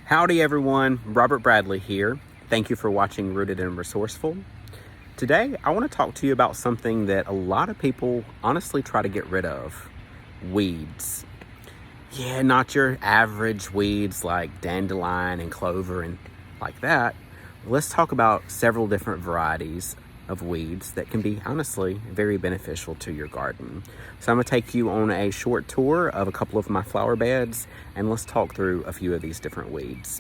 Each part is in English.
Howdy everyone, Robert Bradley here. Thank you for watching Rooted and Resourceful. Today I want to talk to you about something that a lot of people honestly try to get rid of. Weeds. Yeah, not your average weeds like dandelion and clover and like that. Let's talk about several different varieties of weeds that can be honestly very beneficial to your garden. So I'm going to take you on a short tour of a couple of my flower beds and let's talk through a few of these different weeds.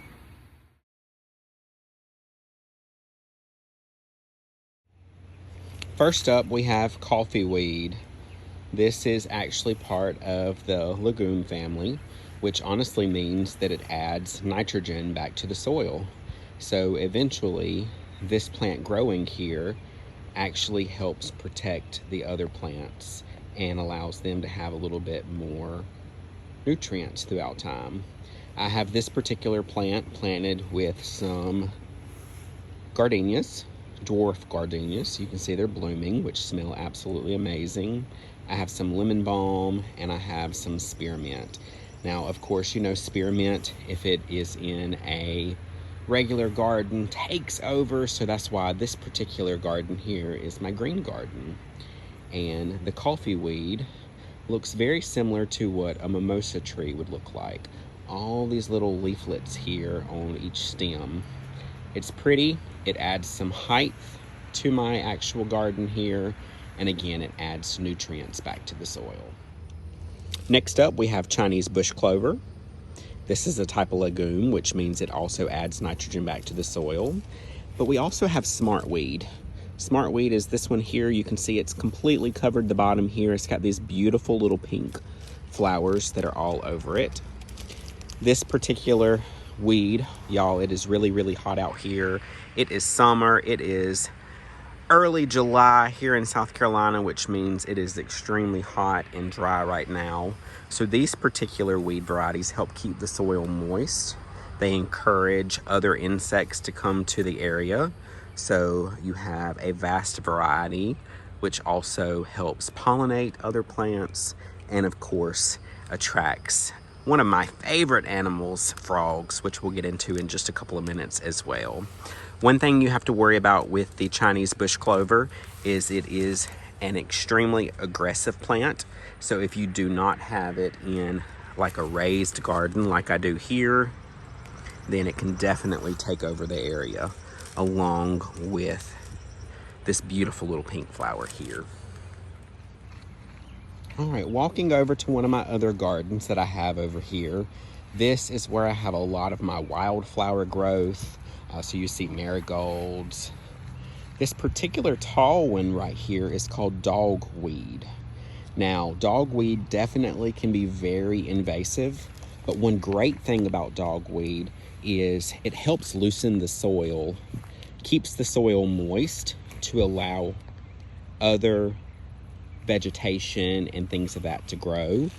First up, we have Coffeeweed. This is actually part of the legume family, which honestly means that it adds nitrogen back to the soil. So eventually, this plant growing here actually helps protect the other plants and allows them to have a little bit more nutrients throughout time. I have this particular plant planted with some gardenias, dwarf gardenias. You can see they're blooming, which smell absolutely amazing. I have some lemon balm and I have some spearmint. Now, of course, you know spearmint, if it is in a regular garden, takes over, so that's why this particular garden here is my green garden. And the Coffeeweed looks very similar to what a mimosa tree would look like. All these little leaflets here on each stem. It's pretty, it adds some height to my actual garden here, and again, it adds nutrients back to the soil. Next up, we have Chinese bush clover. This is a type of legume, which means it also adds nitrogen back to the soil. But we also have Smartweed. Smartweed is this one here. You can see it's completely covered the bottom here. It's got these beautiful little pink flowers that are all over it. This particular weed, y'all, it is really, really hot out here. It is summer. It is early July here in South Carolina, which means it is extremely hot and dry right now. So these particular weed varieties help keep the soil moist. They encourage other insects to come to the area. So you have a vast variety, which also helps pollinate other plants and of course attracts one of my favorite animals, frogs, which we'll get into in just a couple of minutes as well. One thing you have to worry about with the Chinese bush clover is it is an extremely aggressive plant. So if you do not have it in like a raised garden like I do here, then it can definitely take over the area along with this beautiful little pink flower here. All right, walking over to one of my other gardens that I have over here. This is where I have a lot of my wildflower growth. So you see marigolds. This particular tall one right here is called dogweed. Now, dogweed definitely can be very invasive, but one great thing about dogweed is it helps loosen the soil, keeps the soil moist to allow other vegetation and things of that to grow.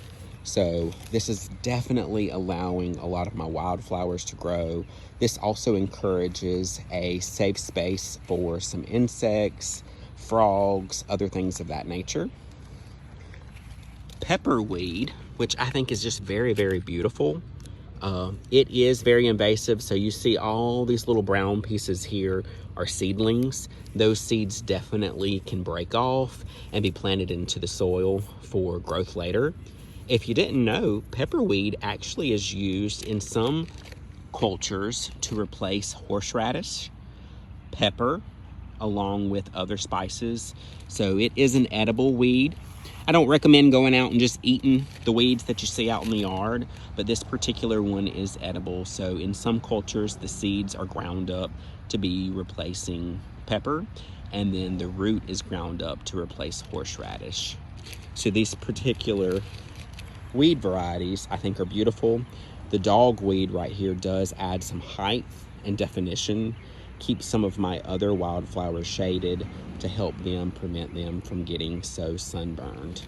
So this is definitely allowing a lot of my wildflowers to grow. This also encourages a safe space for some insects, frogs, other things of that nature. Pepperweed, which I think is just very, very beautiful. It is very invasive, so you see all these little brown pieces here are seedlings. Those seeds definitely can break off and be planted into the soil for growth later. If you didn't know, pepperweed actually is used in some cultures to replace horseradish, pepper, along with other spices. So it is an edible weed. I don't recommend going out and just eating the weeds that you see out in the yard, but this particular one is edible. So in some cultures, the seeds are ground up to be replacing pepper, and then the root is ground up to replace horseradish. So these particular weed varieties I think are beautiful. The dogweed right here does add some height and definition, keep some of my other wildflowers shaded to help them prevent them from getting so sunburned.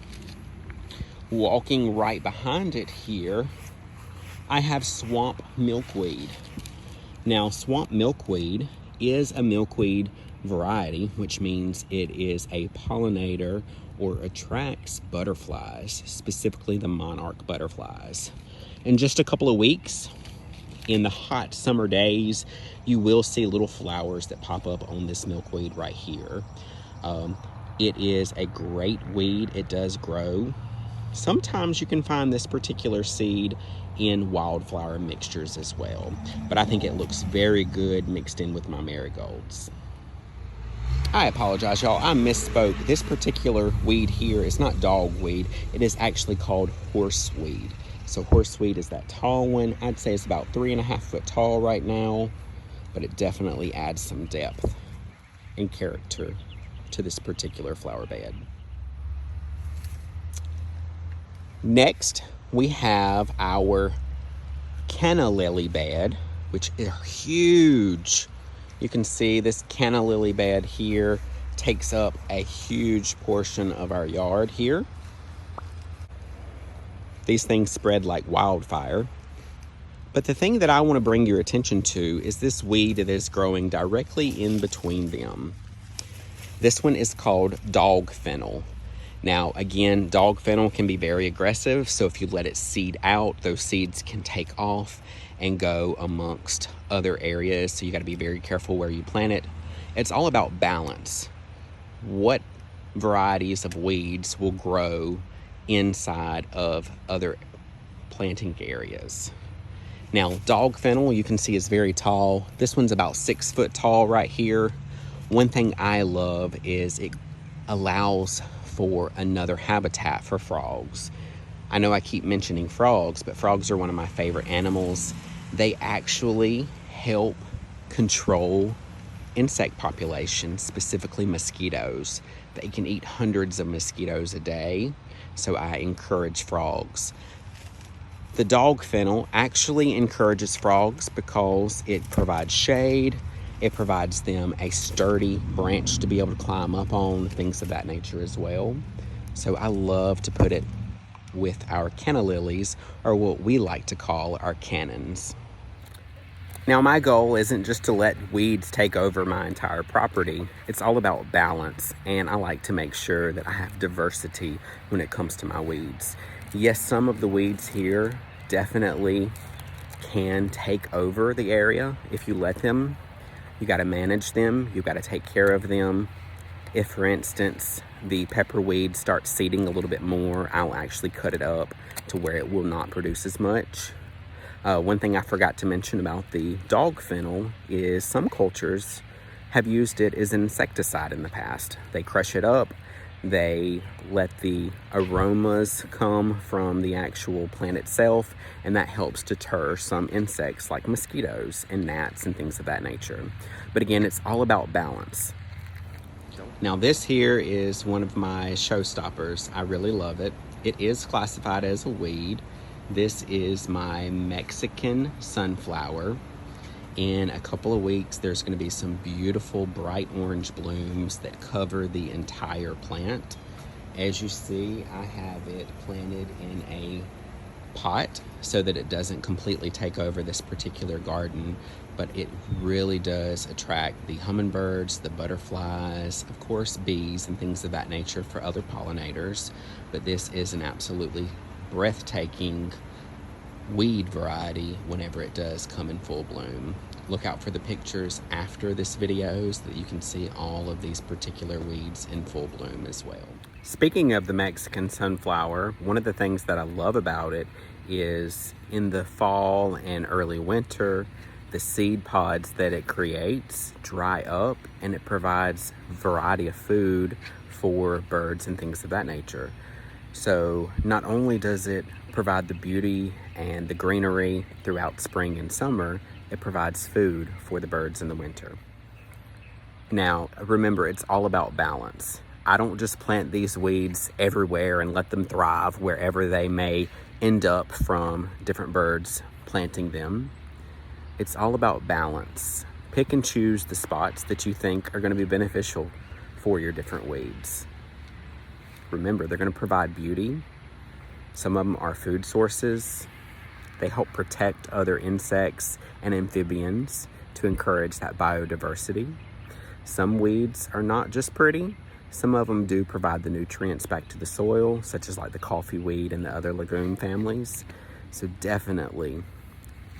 Walking right behind it here, I have swamp milkweed. Now, swamp milkweed is a milkweed variety, which means it is a pollinator or attracts butterflies, specifically the monarch butterflies. In just a couple of weeks, In the hot summer days, you will see little flowers that pop up on this milkweed right here. It is a great weed. It does grow. Sometimes you can find this particular seed in wildflower mixtures as well, but I think it looks very good mixed in with my marigolds. I apologize, y'all. I misspoke. This particular weed here is not dogweed. It is actually called horseweed. So horseweed is that tall one. I'd say it's about 3.5 foot tall right now, but it definitely adds some depth and character to this particular flower bed. Next, we have our canna lily bed, which is huge. You can see this canna lily bed here takes up a huge portion of our yard here. These things spread like wildfire. But the thing that I want to bring your attention to is this weed that is growing directly in between them. This one is called dog fennel. Now, again, dog fennel can be very aggressive, so if you let it seed out, those seeds can take off and go amongst other areas, so you got to be very careful where you plant it. It's all about balance. What varieties of weeds will grow inside of other planting areas? Now, dog fennel, you can see, is very tall. This one's about 6 foot tall right here. One thing I love is it allows for another habitat for frogs. I know I keep mentioning frogs, but frogs are one of my favorite animals. They actually help control insect populations, specifically mosquitoes. They can eat hundreds of mosquitoes a day, so I encourage frogs. The dog fennel actually encourages frogs because it provides shade, it provides them a sturdy branch to be able to climb up on, things of that nature as well. So I love to put it with our canna lilies, or what we like to call our cannons. Now, my goal isn't just to let weeds take over my entire property. It's all about balance, and I like to make sure that I have diversity when it comes to my weeds. Yes, some of the weeds here definitely can take over the area if you let them. You got to manage them, you got to take care of them. If, for instance, the pepperweed starts seeding a little bit more, I'll actually cut it up to where it will not produce as much. One thing I forgot to mention about the dog fennel is some cultures have used it as an insecticide in the past. They crush it up, they let the aromas come from the actual plant itself, and that helps deter some insects like mosquitoes and gnats and things of that nature. But again, it's all about balance. Now, this here is one of my showstoppers. I really love it. It is classified as a weed. This is my Mexican sunflower. In a couple of weeks, there's going to be some beautiful bright orange blooms that cover the entire plant. As you see, I have it planted in a pot so that it doesn't completely take over this particular garden, but it really does attract the hummingbirds, the butterflies, of course bees and things of that nature for other pollinators. But this is an absolutely breathtaking weed variety whenever it does come in full bloom. Look out for the pictures after this video so that you can see all of these particular weeds in full bloom as well. Speaking of the Mexican sunflower, one of the things that I love about it is in the fall and early winter, the seed pods that it creates dry up, and it provides a variety of food for birds and things of that nature. So not only does it provide the beauty and the greenery throughout spring and summer, it provides food for the birds in the winter. Now, remember, it's all about balance. I don't just plant these weeds everywhere and let them thrive wherever they may end up from different birds planting them. It's all about balance. Pick and choose the spots that you think are going to be beneficial for your different weeds. Remember, they're going to provide beauty. Some of them are food sources. They help protect other insects and amphibians to encourage that biodiversity. Some weeds are not just pretty. Some of them do provide the nutrients back to the soil, such as like the coffeeweed and the other legume families. So definitely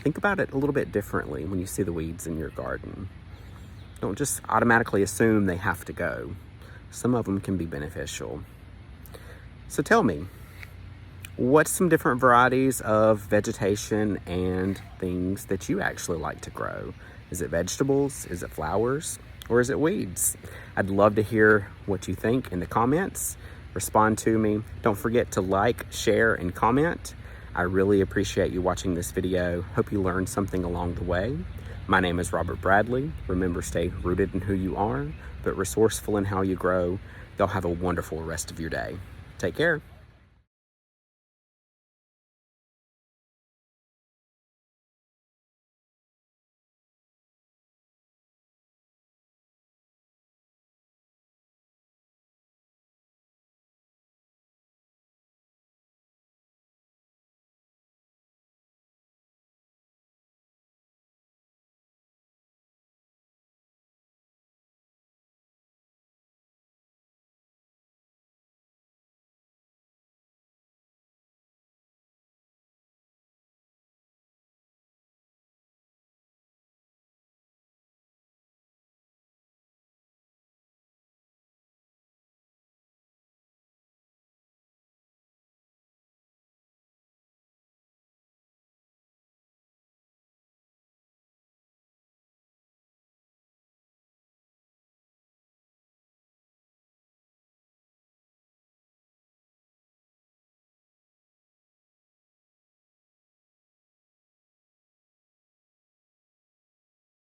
think about it a little bit differently when you see the weeds in your garden. Don't just automatically assume they have to go. Some of them can be beneficial. So tell me, what's some different varieties of vegetation and things that you actually like to grow? Is it vegetables? Is it flowers? Or is it weeds? I'd love to hear what you think in the comments. Respond to me. Don't forget to like, share, and comment. I really appreciate you watching this video. Hope you learned something along the way. My name is Robert Bradley. Remember, stay rooted in who you are, but resourceful in how you grow. Y'all have a wonderful rest of your day. Take care.